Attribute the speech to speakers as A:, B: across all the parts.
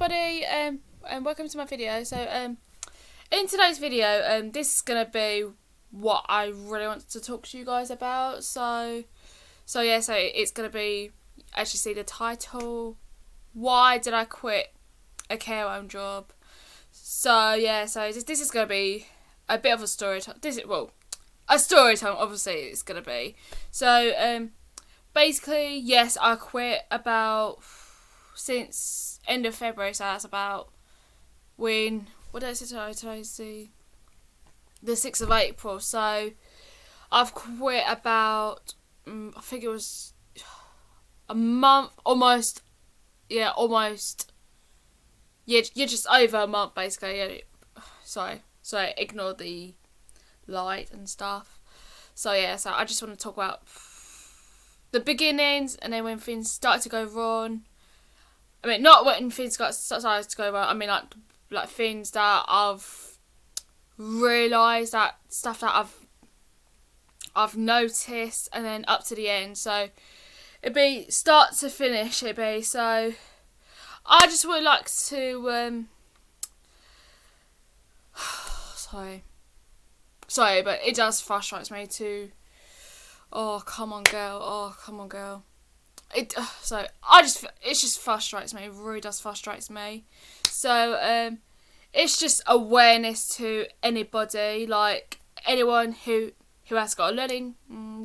A: everybody, and welcome to my video. So in today's video, this is gonna be what I really want to talk to you guys about. So it's gonna be, as you see the title, why did I quit a care home job? So this is gonna be a bit of a story time. A story time. Obviously, it's gonna be. So basically, yes, I quit since end of February. So that's about when. What did I say today? Today's the 6th of April. So I've quit about I think it was a month, almost. Yeah, almost. Yeah, you're just over a month basically. Yeah. Sorry, ignore the light and stuff. So I just want to talk about the beginnings, and then when things started to go wrong. I mean, not when things started to go wrong. I mean, like things that I've realised, that stuff that I've noticed, and then up to the end. So it'd be start to finish. It'd be so. I just would like to sorry, but it does frustrate me to. Oh come on, girl. It just frustrates me. It really does frustrates me. So it's just awareness to anybody, like anyone who has got a learning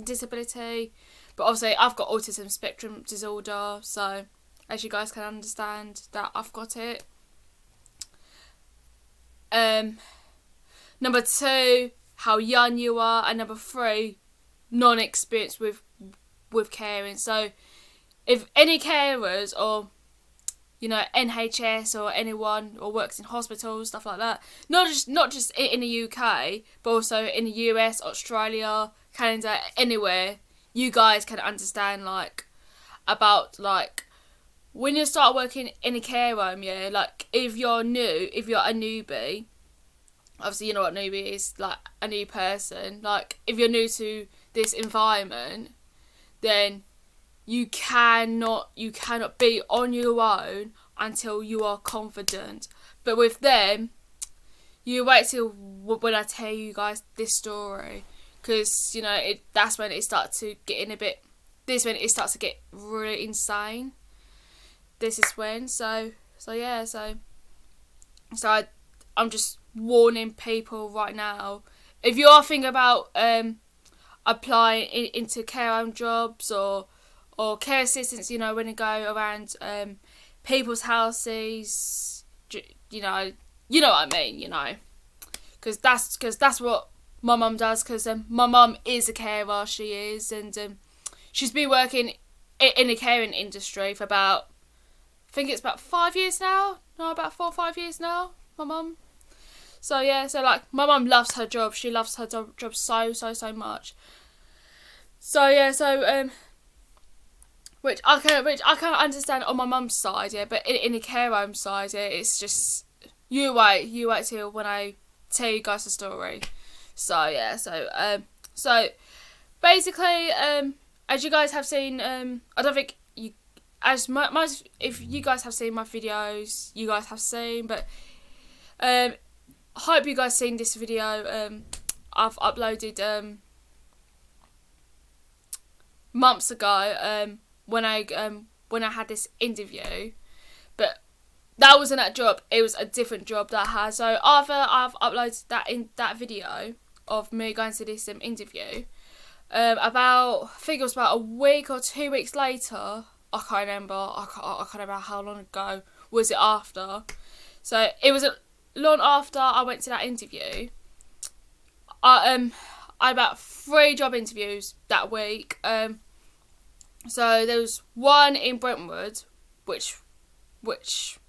A: disability. But obviously, I've got autism spectrum disorder, so as you guys can understand that I've got it. Number 2, how young you are, and number 3, non-experience with caring. So if any carers or NHS or anyone or works in hospitals, stuff like that, not just in the UK, but also in the US, Australia, Canada, anywhere, you guys can understand about when you start working in a care home, if you're a newbie, obviously you know what newbie is, like a new person, if you're new to this environment, then you cannot be on your own until you are confident. But with them, you wait till when I tell you guys this story, because that's when it starts to get it starts to get really insane. This is when I'm just warning people right now, if you are thinking about applying into care home jobs or care assistants, when you go around people's houses, you know what I mean, because that's what my mum does, because my mum is a carer, she is, and she's been working in the caring industry for about, I think it's about 5 years now, about 4 or 5 years now, my mum. So my mum loves her job, she loves her job so much. Which I can understand on my mum's side, but in the care home side, it's just you wait till when I tell you guys the story. So basically, as you guys have seen, I don't think you, as much if you guys have seen my videos, you guys have seen, but I hope you guys seen this video. I've uploaded months ago. When I had this interview, but that wasn't that job, it was a different job that I had. So after I've uploaded that video of me going to this interview, I think it was about a week or 2 weeks later, I can't remember how long ago was it after. So it was long after I went to that interview. I had about 3 job interviews that week. So there was one in Brentwood, which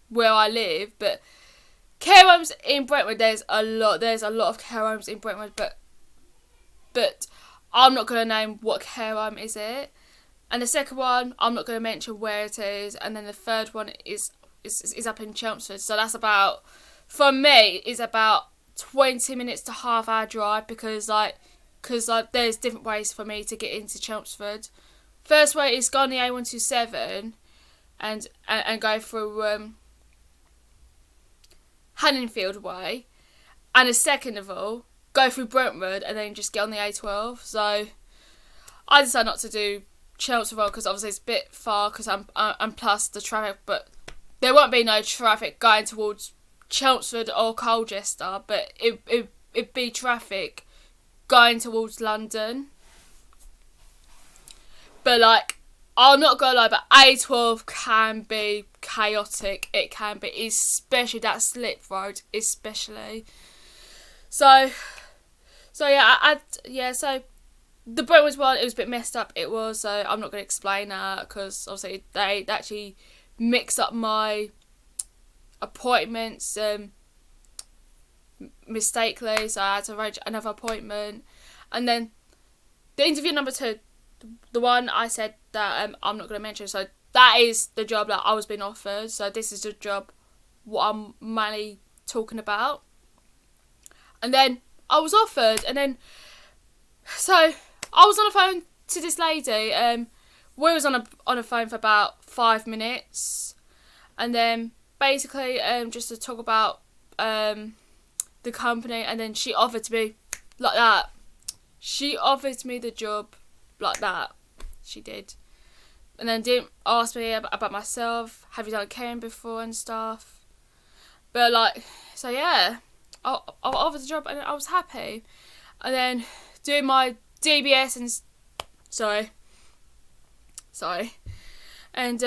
A: where I live, but care homes in Brentwood, there's a lot of care homes in Brentwood, but I'm not gonna name what care home is it. And the second one, I'm not gonna mention where it is, and then the third one is up in Chelmsford. So that's about, for me, is about 20 minutes to half hour drive, because there's different ways for me to get into Chelmsford. First way is go on the A127 and go through Hanningfield way, and a second of all, go through Brentwood and then just get on the A12. So I decided not to do Chelmsford Road because obviously it's a bit far because I'm plus the traffic, but there won't be no traffic going towards Chelmsford or Colchester, but it'd be traffic going towards London. But like, I'm not gonna lie, but A12 can be chaotic. It can be, especially that slip road, especially. So yeah, so the Brentwood one, it was a bit messed up. It was, so I'm not gonna explain that because obviously they actually mix up my appointments mistakenly, so I had to arrange another appointment. And then the interview number 2, the one I said that I'm not going to mention, so that is the job that I was being offered. So this is the job what I'm mainly talking about. And then I was offered, and then so I was on the phone to this lady. We was on a phone for about 5 minutes, and then basically just to talk about the company, and then she offered to me like that. She offered me the job like that. She did. And then didn't ask me about myself. Have you done caring before and stuff? But like, so yeah, I offered the job and I was happy. And then doing my DBS and sorry, and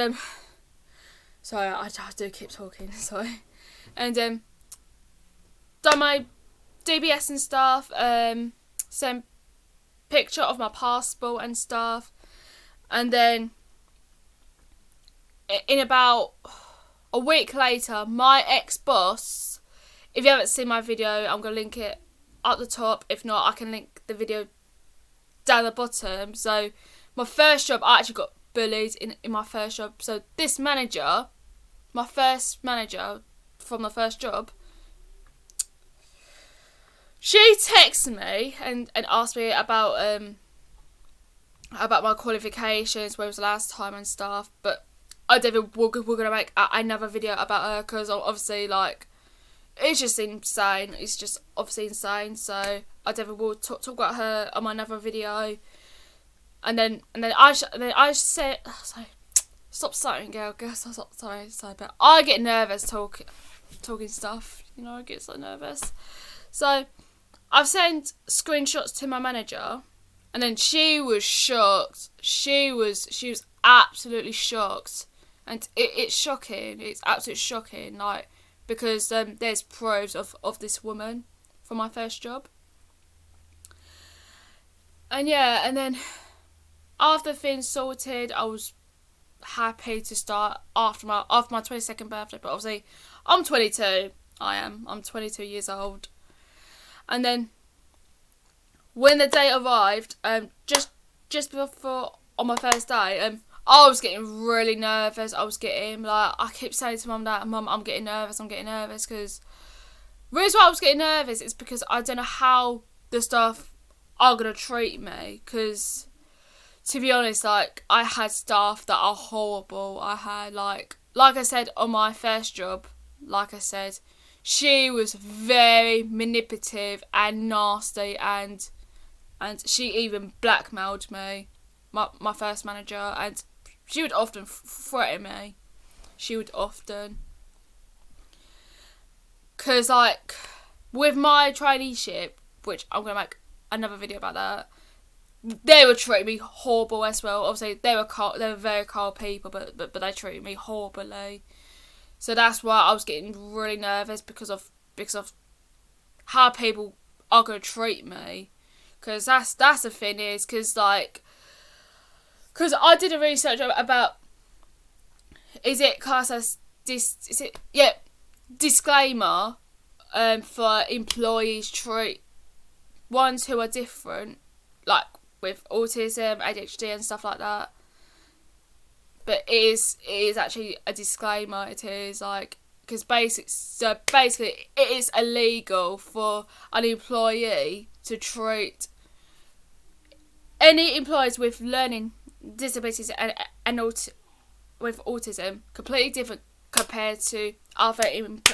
A: sorry, I do keep talking. Sorry, and done my DBS and stuff. Sent picture of my passport and stuff, and then in about a week later, my ex-boss, if you haven't seen my video, I'm going to link it at the top. If not, I can link the video down the bottom. So my first job, I actually got bullied in my first job. So this manager, my first manager from the first job, she texted me and asked me about my qualifications, where was the last time and stuff. But I don't. We're gonna make another video about her because obviously, like, it's just insane. It's just obviously insane. So I definitely will talk about her on another video. And then I said, sorry, stop starting, girl. Sorry. But I get nervous talking stuff. You know, I get so nervous. So I've sent screenshots to my manager, and then she was shocked. She was absolutely shocked, and it's shocking. It's absolutely shocking, like, because there's proofs of this woman from my first job. And yeah, and then after things sorted, I was happy to start after my 22nd birthday. But obviously, I'm 22. I'm 22 years old. And then when the day arrived, just before on my first day, I was getting really nervous. I was getting, like, I keep saying to Mum that, Mum, I'm getting nervous, because the reason why I was getting nervous is because I don't know how the staff are going to treat me, because to be honest, like, I had staff that are horrible. I had, like I said, on my first job, like I said, she was very manipulative and nasty, and she even blackmailed me, my first manager, and she would often threaten me. She would often. Because, like, with my traineeship, which I'm going to make another video about that, they were treating me horrible as well. Obviously, they were very cold people, but they treated me horribly. So that's why I was getting really nervous because of how people are going to treat me. Because that's the thing is, because I did a research about, is it class as disclaimer for employees treat ones who are different, like with autism, ADHD and stuff like that. But it is actually a disclaimer. It is, like, because basically it is illegal for an employee to treat any employees with learning disabilities and with autism completely different compared to other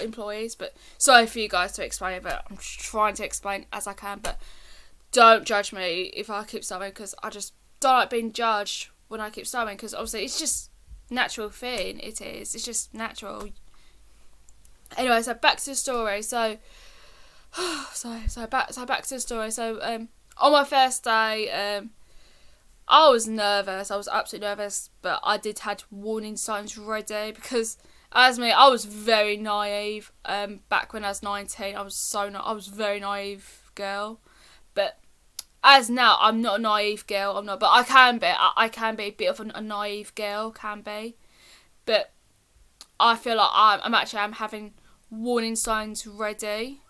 A: employees. But sorry for you guys to explain it, but I'm trying to explain as I can. But don't judge me if I keep stuttering, because I just don't like being judged when I keep stuttering, because obviously it's just natural thing. It's just natural. Anyway, so back to the story. So back to the story. So on my first day, I was nervous. I was absolutely nervous, but I did had warning signs ready, because as me, I was very naive. Back when I was 19, I was a very naive girl. But as now, I'm not a naive girl. I'm not, but I can be. I can be a bit of a naive girl. Can be, but I feel like I'm having warning signs ready,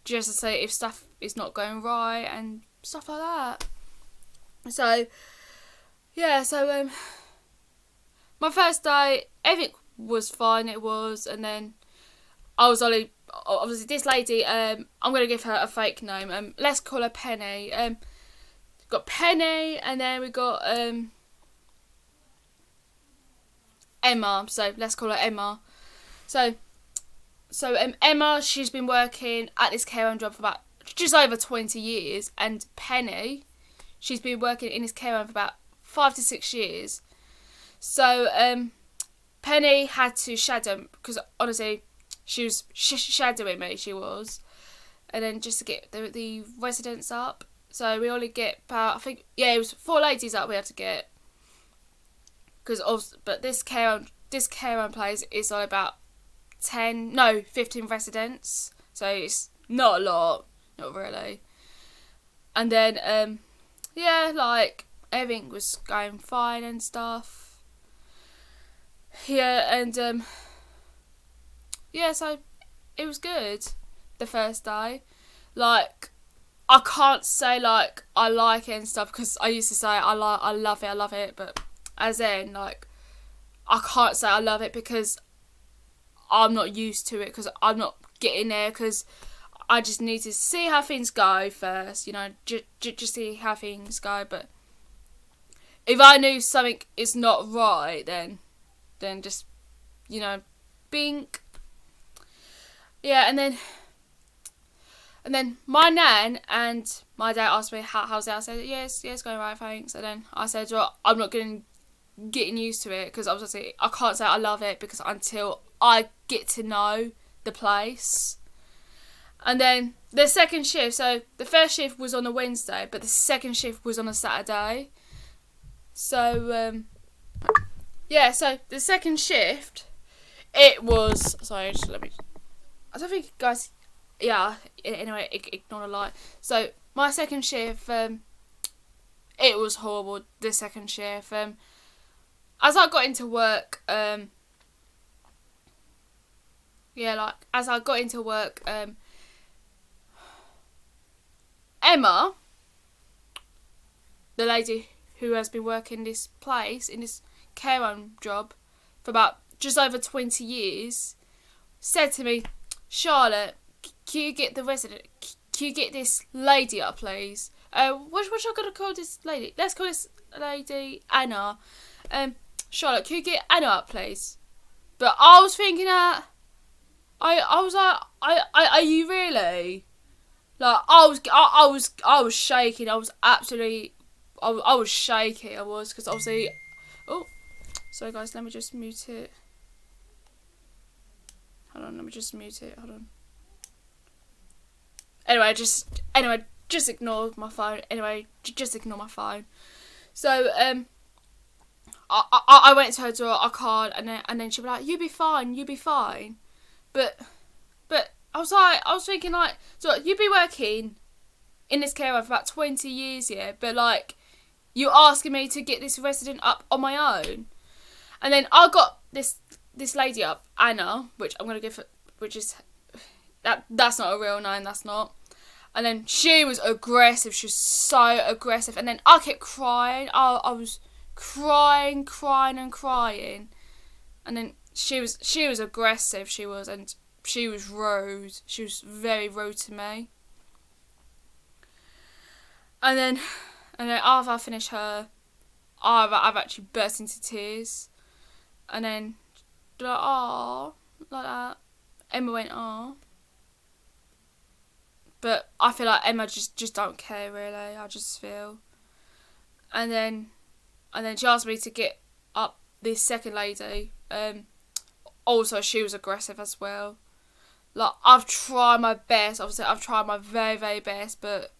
A: just to say if stuff is not going right and stuff like that. So yeah, so my first day, everything was fine. It was, and then I was obviously this lady. I'm gonna give her a fake name. Let's call her Penny. Got Penny, and then we got Emma. So let's call her Emma. So Emma, she's been working at this care home job for about just over 20 years, and Penny, she's been working in this care home for about 5 to 6 years. So Penny had to shadow, because honestly, she was shadowing me. She was, and then just to get the residents up. So we only get about, I think, yeah, it was 4 ladies up we had to get, but this care home place is only about 15 residents, so it's not a lot, not really. And then yeah, like everything was going fine and stuff. Yeah, and yeah, so it was good the first day. Like, I can't say like I like it and stuff, because I used to say I love it, but as in, like, I can't say I love it because I'm not used to it, because I'm not getting there, because I just need to see how things go first, you know, just see how things go. But if I knew something is not right, then just, you know, bink. Yeah, and then my nan and my dad asked me how's it. I said yes, going right, thanks. And then I said, well, I'm not getting used to it, because obviously I can't say I love it because until I get to know the place. And then the second shift, so the first shift was on a Wednesday, but the second shift was on a Saturday. So yeah, so the second shift, it was, sorry, just let me, I don't think guys, yeah, anyway, ignore the light. So my second shift, it was horrible, the second shift. As I got into work, Emma, the lady who has been working this place, in this care home job, for about just over 20 years, said to me, Charlotte, can you get this lady up, please? What am I going to call this lady? Let's call this lady Anna. Charlotte, can you get Anna up, please? But I was thinking that, I was like, are you really? Like, I was shaking. I was absolutely, I was shaking. I was, because obviously, oh, sorry guys, let me just mute it. Hold on, let me just mute it. Hold on. Anyway, just ignore my phone. Anyway, just ignore my phone. So, I went to her door. I can't, and then she was like, "You be fine." But I was thinking like, so you've been working in this care home for about 20 years, yeah, but like, you asking me to get this resident up on my own, and then I got this lady up, Anna, which I'm gonna give her, which is that's not a real name, that's not. And then she was aggressive. She was so aggressive, and then I kept crying. I was crying, and then she was aggressive. She was, and she was rude. She was very rude to me. And then after I finished her, I've actually burst into tears. And then They're like, oh, like that. Emma went, oh. But I feel like Emma just don't care, really. I just feel. And then she asked me to get up this second lady. Also, she was aggressive as well. Like, I've tried my best. Obviously, I've tried my very, very best, but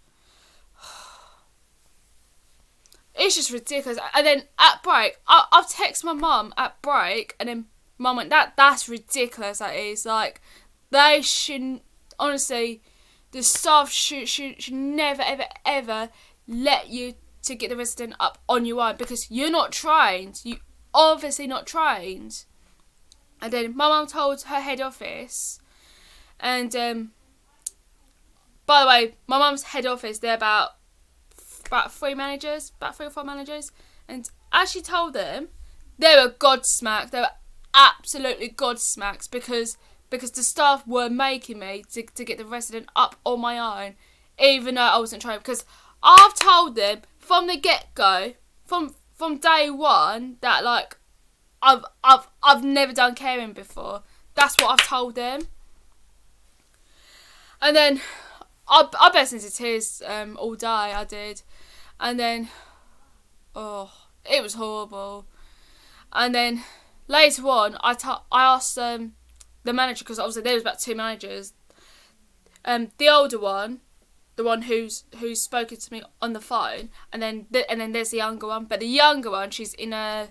A: it's just ridiculous. And then at break, I've texted my mum at break, and then Mum went, that's ridiculous, that is. Like, they shouldn't, honestly, the staff should never, ever, ever let you to get the resident up on your own, because you're not trained. You obviously not trained. And then my mum told her head office, and by the way, my mum's head office, they're about 3 managers, about 3 or 4 managers, and as she told them, they were godsmacked. They were absolutely godsmacked because the staff were making me to get the resident up on my own, even though I wasn't trained. Because I've told them from the get go, from day one, that like I've never done caring before. That's what I've told them. And then I burst into tears all day. I did, and then it was horrible. And then later on, I asked the manager, because obviously there was about 2 managers. The older one, the one who's spoken to me on the phone, and then there's the younger one. But the younger one, she's in her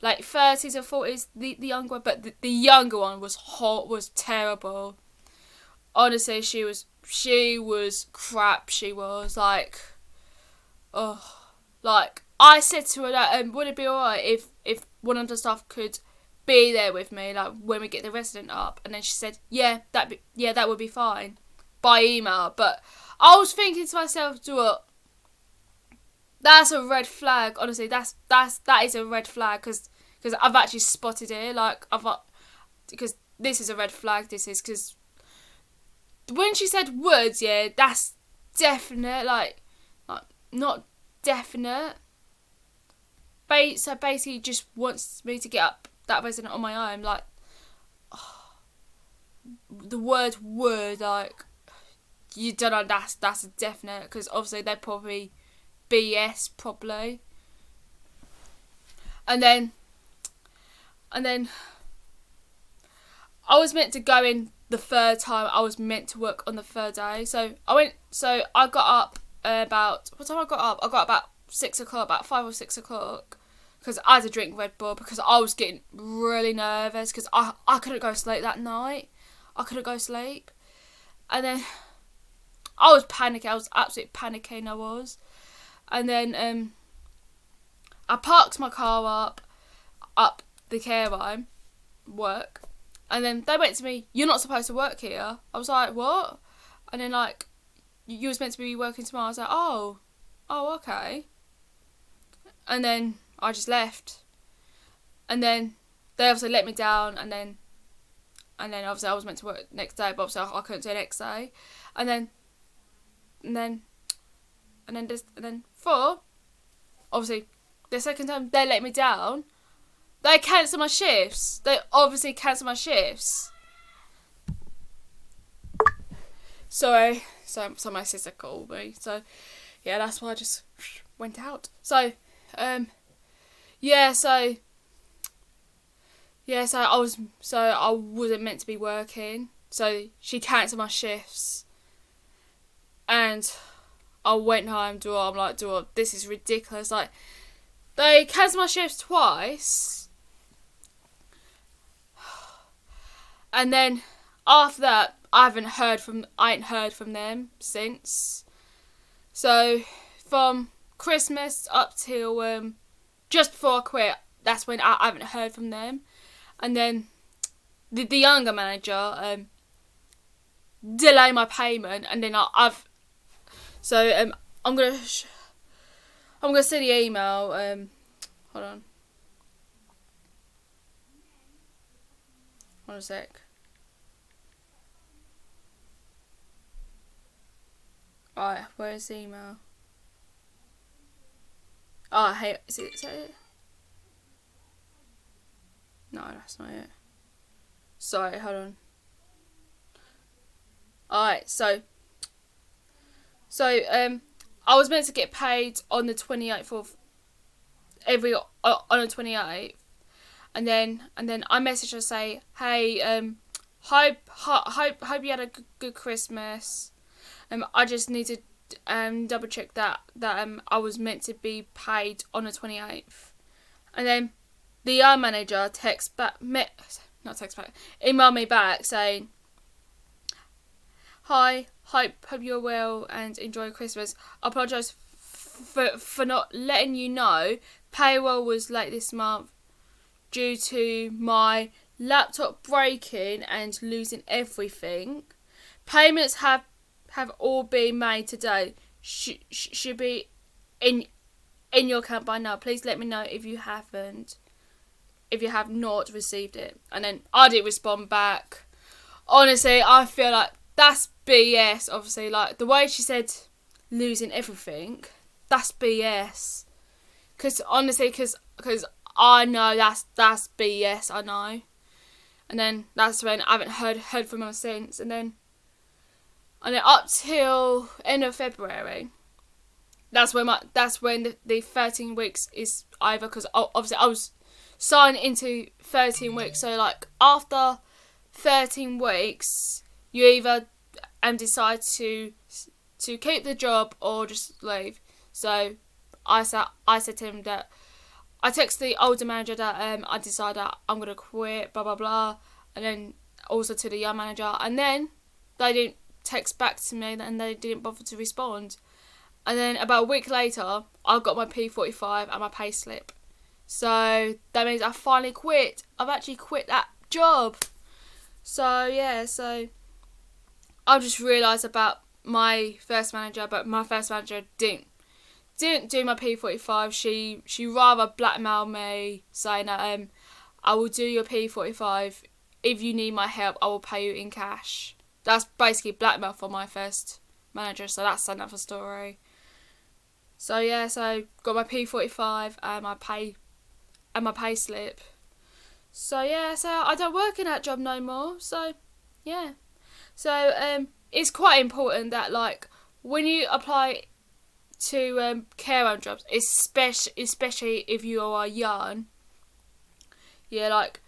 A: like 30s or 40s. The younger one, but the younger one was terrible. Honestly, she was crap. She was like, like I said to her that would it be alright if one of the staff could be there with me, like when we get the resident up? And then she said, that would be fine, by email. But I was thinking to myself, that's a red flag. Honestly, that is a red flag, because I've actually spotted it. Like because this is a red flag. This is because when she said words, that's definite. Like not definite. So basically, just wants me to get up that resident on my own. Like the word "word," like you don't know. That's a definite, because obviously they probably BS probably. And then I was meant to go in the 3rd time. I was meant to work on the 3rd day. So I got up about, what time I got up? I got up about 6 o'clock, about 5 or 6 o'clock, because I had to drink Red Bull, because I was getting really nervous, because I couldn't go to sleep that night. I couldn't go to sleep. And then I was panicking. I was absolutely panicking, I was. And then I parked my car up the care home, work. And then they went to me, "You're not supposed to work here." I was like, "What?" And then like, "You was meant to be working tomorrow." I was like, oh, okay. And then I just left. And then they obviously let me down, and then obviously I was meant to work next day, but obviously I couldn't do it next day. And then 4, obviously the second time they let me down, they cancelled my shifts. They obviously cancelled my shifts. Sorry, so my sister called me. So yeah, that's why I just went out. So I wasn't meant to be working. So she cancelled my shifts, and I went home. I'm like, this is ridiculous. Like, they cancelled my shifts twice. And then after that, I ain't heard from them since. So from Christmas up till just before I quit, that's when I haven't heard from them. And then the younger manager delayed my payment, and then I'm gonna send the email. Hold on. Hold a sec. Alright, where's the email? Oh, hey, is that it? No, that's not it. Sorry, hold on. Alright, so I was meant to get paid on the 28th of on the 28th, and then I messaged her say, hey, hope you had a good Christmas. I just need to double check that I was meant to be paid on the 28th, and then the manager emailed me back saying, hi, hope you're well and enjoy Christmas. I apologise for not letting you know. Payroll was late this month due to my laptop breaking and losing everything. Payments have all been made today. Should be in your account by now. Please let me know if you have not received it. And then I didn't respond back. Honestly, I feel like that's BS. Obviously, like the way she said losing everything, that's BS. Because I know that's BS. I know. And then that's when I haven't heard from her since. And then up till end of February, that's when the 13 weeks is over, because obviously I was signed into 13 weeks. So like after 13 weeks, you either decide to keep the job or just leave. So I said to him that I texted the older manager that I decided that I'm gonna quit, blah blah blah, and then also to the young manager, and then they didn't text back to me and they didn't bother to respond. And then about a week later, I got my P45 and my pay slip. So that means I finally quit. I've actually quit that job. So yeah, so I just realised about my first manager, but my first manager didn't do my P45. She rather blackmailed me, saying that I will do your P45 if you need my help. I will pay you in cash. That's basically blackmail for my first manager. So that's another story. So yeah, so got my P45 and my pay slip. So yeah, so I don't work in that job no more. So yeah, so it's quite important that like when you apply to care home jobs, especially if you are young, yeah, like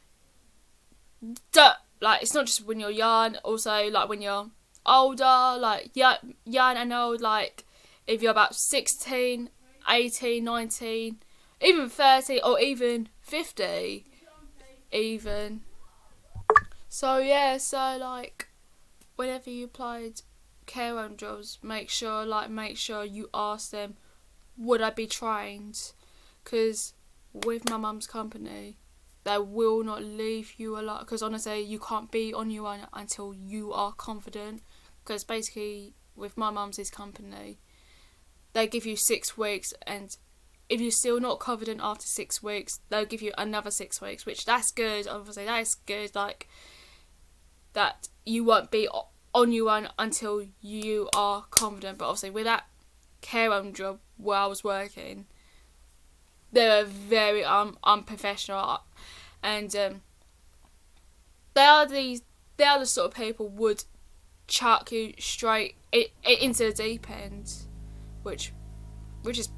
A: it's not just when you're young, also like when you're older, like young and old, like if you're about 16, 18, 19, even 30 or even 50 even. So yeah, so like whenever you applied care home jobs, make sure you ask them, would I be trained? Because with my mum's company, they will not leave you alone, because honestly you can't be on your own until you are confident. Because basically with my mum's company, they give you 6 weeks, and if you're still not confident after 6 weeks, they'll give you another 6 weeks, which that's good. Obviously that is good, like that you won't be on your own until you are confident. But obviously with that care home job where I was working, they were very unprofessional, and they are the sort of people would chuck you straight into the deep end, which is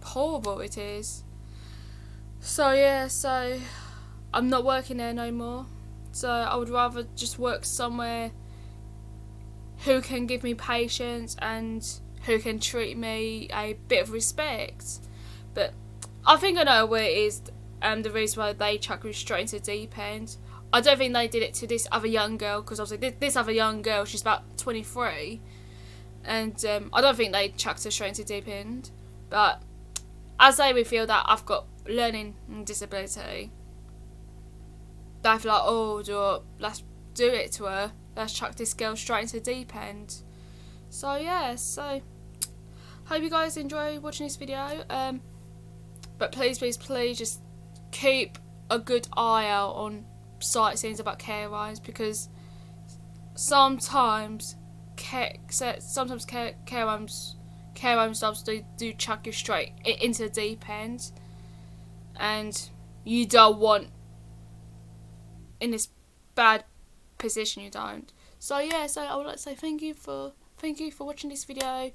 A: horrible. It is. So yeah, so I'm not working there no more. So I would rather just work somewhere who can give me patience and who can treat me a bit of respect. But I think I know where it is, the reason why they chucked me straight into the deep end. I don't think they did it to this other young girl, because obviously this other young girl, she's about 23, and I don't think they chucked her straight into the deep end. But as they would feel that I've got learning disability, they feel like, oh, let's do it to her. Let's chuck this girl straight into the deep end. So yeah, so hope you guys enjoy watching this video. But please just keep a good eye out on sightseeing about care homes, because sometimes care homes jobs do chuck you straight into the deep end, and you don't want in this bad position you don't. So yeah, so I would like to say thank you for watching this video.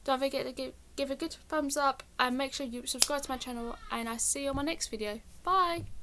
A: Don't forget to give a good thumbs up and make sure you subscribe to my channel, and I see you on my next video. Bye.